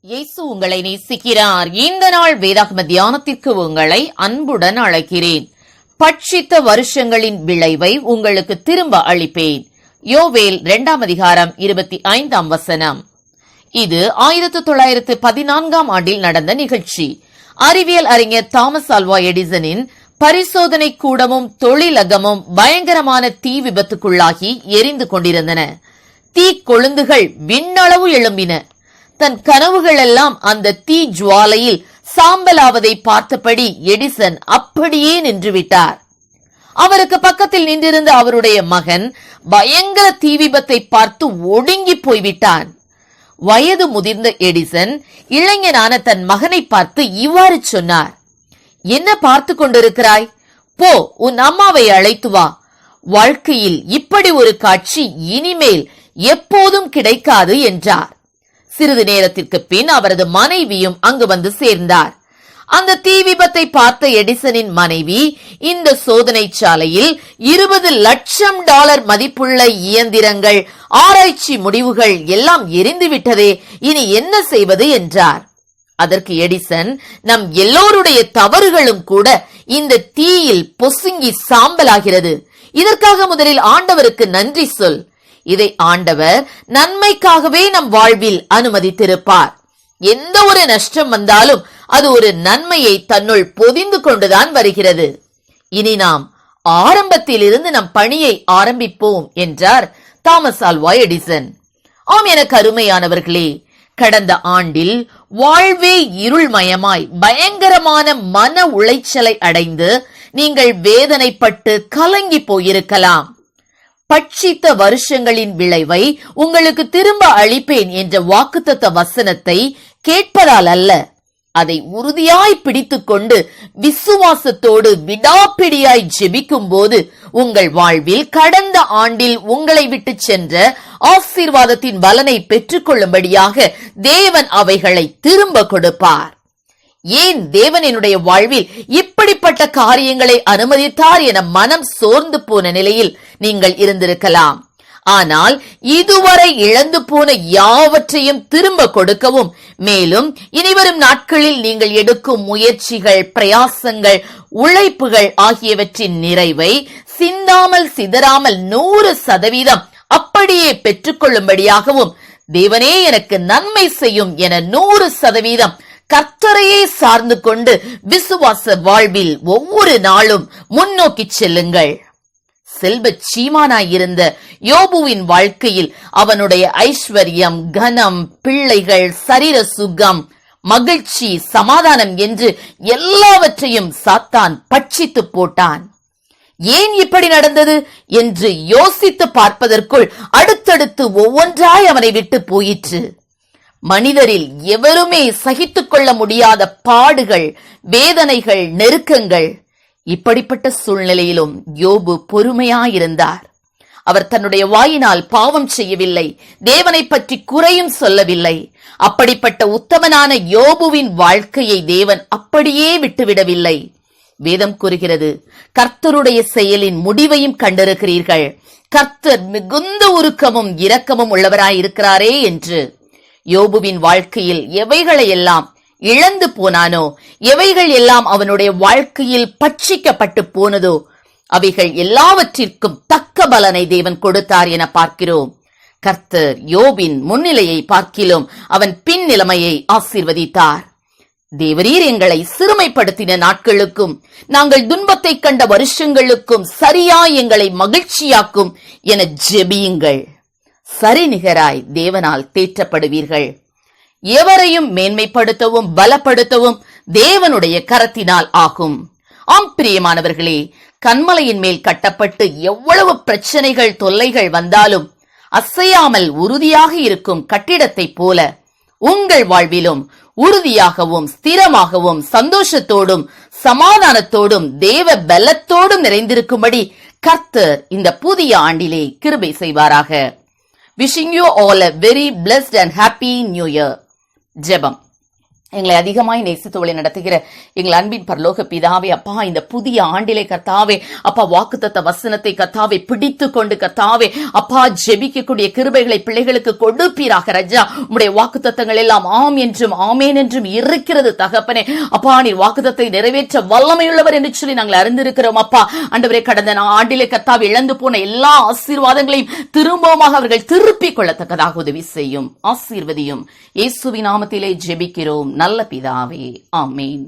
இயேசு உங்களை நேசிக்கிறார். இந்த நாள் வேதாகம தியானத்திற்கு உங்களை அன்புடன் அழைக்கிறேன். பட்சித்த வருஷங்களின் விளைவை உங்களுக்கு திரும்ப அளிப்பேன். யோவேல் 2 அதிகாரம் 25 வசனம். இது 1914 ஆண்டில் நடந்த நிகழ்ச்சி. அறிவியல் அறிஞர் தாமஸ் ஆல்வா எடிசனின் பரிசோதனை கூடமும் தொழிலகமும் பயங்கரமான தீ விபத்துக்குள்ளாகி எரிந்து கொண்டிருந்தன. தீ கொழுந்துகள் விண்ணளவு எழும்பின. தன் கனவுகள் எல்லாம் அந்த தீ ஜுவாலையில் சாம்பலாவதை பார்த்தபடி எடிசன் அப்படியே நின்றுவிட்டார். அவருக்கு பக்கத்தில் நின்றிருந்த அவருடைய மகன் பயங்கர தீ விபத்தை பார்த்து ஒடுங்கி போய்விட்டான். வயது முதிர்ந்த எடிசன் இளைஞனான தன் மகனை பார்த்து இவ்வாறு சொன்னார்: என்ன பார்த்து கொண்டிருக்கிறாய்? போ, உன் அம்மாவை அழைத்து வா. வாழ்க்கையில் இப்படி ஒரு காட்சி இனிமேல் எப்போதும் கிடைக்காது என்றார். சிறிது நேரத்திற்கு பின் அவரது மனைவியும் அங்கு வந்து சேர்ந்தார். அந்த தீ விபத்தை பார்த்த எடிசனின் மனைவி, இந்த சோதனை சாலையில் $20 லட்சம் மதிப்புள்ள இயந்திரங்கள், ஆராய்ச்சி முடிவுகள் எல்லாம் எரிந்துவிட்டதே, இனி என்ன செய்வது என்றார். அதற்கு எடிசன், நம் எல்லோருடைய தவறுகளும் கூட இந்த தீயில் பொசுங்கி சாம்பலாகிறது. இதற்காக முதலில் ஆண்டவருக்கு நன்றி சொல். இதை ஆண்டவர் நன்மைக்காகவே நம் வாழ்வில் அனுமதித்திருப்பார். எந்த ஒரு நஷ்டம் வந்தாலும் அது ஒரு நன்மையை தன்னுள் பொதிந்து கொண்டுதான் வருகிறது. இனி நாம் ஆரம்பத்திலிருந்து நம் பணியை ஆரம்பிப்போம் என்றார் தாமஸ் ஆல்வா எடிசன். ஆம், எனக்கு அருமையானவர்களே, கடந்த ஆண்டில் வாழ்வே இருள்மயமாய் பயங்கரமான மன உளைச்சலை அடைந்து நீங்கள் வேதனைப்பட்டு கலங்கி போயிருக்கலாம். பட்சித்த வருஷங்களின் விளைவை உங்களுக்கு திரும்ப அளிப்பேன் என்ற வாக்குத்தத்த வசனத்தை கேட்பதால் அல்ல, அதை உறுதியாய் பிடித்துக் கொண்டு விசுவாசத்தோடு விடாப்பிடியாய் ஜெபிக்கும் போது உங்கள் வாழ்வில் கடந்த ஆண்டில் உங்களை விட்டு சென்ற ஆசீர்வாதத்தின் பலனை பெற்றுக் கொள்ளும்படியாக தேவன் அவைகளை திரும்ப கொடுப்பார். ஏன் தேவன் என்னுடைய வாழ்வில் இப்படிப்பட்ட காரியங்களை அனுமதித்தார் என மனம் சோர்ந்து போன நிலையில் நீங்கள் இருந்திருக்கலாம். ஆனால் இதுவரை இழந்து போன யாவற்றையும் திரும்ப கொடுக்கவும், மேலும் இனிவரும் நாட்களில் நீங்கள் எடுக்கும் முயற்சிகள், பிரயாசங்கள், உழைப்புகள் ஆகியவற்றின் நிறைவை சிந்தாமல் சிதறாமல் 100% அப்படியே பெற்றுக்கொள்ளும்படியாகவும், தேவனே எனக்கு நன்மை செய்யும் என 100% கர்த்தரையே சார்ந்து கொண்டு விசுவாச வாழ்வில் ஒவ்வொரு நாளும் முன்னோக்கி செல்லுங்கள். செல்வ சீமானாயிருந்த யோபுவின் வாழ்க்கையில் அவனுடைய ஐஸ்வர்யம், கனம், பிள்ளைகள், சரீர சுகம், மகிழ்ச்சி, சமாதானம் என்று எல்லாவற்றையும் சாத்தான் பட்சித்து போட்டான். ஏன் இப்படி நடந்தது என்று யோசித்து பார்ப்பதற்குள் அடுத்தடுத்து ஒவ்வொன்றாய் அவனை விட்டு போயிற்று. மனிதரில் எவருமே சகித்துக் கொள்ள முடியாத பாடுகள், வேதனைகள், நெருக்கங்கள். இப்படிப்பட்ட சூழ்நிலையிலும் யோபு பொறுமையாயிருந்தார். அவர் தன்னுடைய வாயினால் பாவம் செய்யவில்லை, தேவனை பற்றி குறையும் சொல்லவில்லை. அப்படிப்பட்ட உத்தமனான யோபுவின் வாழ்க்கையை தேவன் அப்படியே விட்டுவிடவில்லை. வேதம் கூறுகிறது, கர்த்தருடைய செயலின் முடிவையும் கண்டிருக்கிறீர்கள், கர்த்தர் மிகுந்த உருக்கமும் இரக்கமும் உள்ளவராயிருக்கிறாரே என்று. யோபுவின் வாழ்க்கையில் எவைகளை எல்லாம் இழந்து போனானோ, எவைகள் எல்லாம் அவனுடைய வாழ்க்கையில் பட்சிக்கப்பட்டு போனதோ, அவைகள் எல்லாவற்றிற்கும் தக்க பலனை தேவன் கொடுத்தார் என பார்க்கிறோம். கர்த்தர் யோபின் முன்னிலையை பார்க்கிலும் அவன் பின் நிலைமையை ஆசீர்வதித்தார். தேவரீர் எங்களை சிறுமைப்படுத்தின நாட்களுக்கும் நாங்கள் துன்பத்தை கண்ட வருஷங்களுக்கும் சரியா எங்களை மகிழ்ச்சியாக்கும் என ஜெபியுங்கள். சரிநிகராய் தேவனால் தேற்றப்படுவீர்கள். எவரையும் மேன்மைப்படுத்தவும் பலப்படுத்தவும் தேவனுடைய கரத்தினால் ஆகும். ஆம் பிரியமானவர்களே, கன்மலையின் மேல் கட்டப்பட்டு எவ்வளவு பிரச்சனைகள், தொல்லைகள் வந்தாலும் அசையாமல் உறுதியாக இருக்கும் கட்டிடத்தை போல உங்கள் வாழ்விலும் உறுதியாகவும் ஸ்திரமாகவும் சந்தோஷத்தோடும் சமாதானத்தோடும் தேவ பலத்தோடும் நிறைந்திருக்கும்படி கர்த்தர் இந்த புதிய ஆண்டிலே கிருபை செய்வாராக. Wishing you all a very blessed and happy new year. ஜெபம். எங்களை அதிகமாய் நேசித்து வழி நடத்துகிற எங்கள் அன்பின் பரலோக பிதாவே, அப்பா, இந்த புதிய ஆண்டிலே கர்த்தாவே, அப்பா, வாக்குத்தத்த வசனத்தை கர்த்தாவே பிடித்து கொண்டு கர்த்தாவே, அப்பா, ஜெபிக்கக்கூடிய கிருபைகளை பிள்ளைகளுக்கு கொடுப்பீராக ராஜா. உம்முடைய வாக்குத்தத்தங்கள் எல்லாம் ஆம் என்றும் ஆமேன் என்றும் இருக்கிறது தகப்பனே. அப்பா, நீர் வாக்குத்தத்தை நிறைவேற்ற வல்லமையுள்ளவர் என்று சொல்லி நாங்கள் அறிந்திருக்கிறோம். அப்பா ஆண்டவரே, கடந்த ஆண்டிலே கர்த்தாவே இழந்து போன எல்லா ஆசீர்வாதங்களையும் திரும்பமாக அவர்கள் திருப்பிக் கொள்ளத்தக்கதாக உதவி செய்யும், ஆசீர்வதியும். இயேசுவின் நாமத்திலே ஜெபிக்கிறோம் நல்ல பிதாவே, ஆமேன்.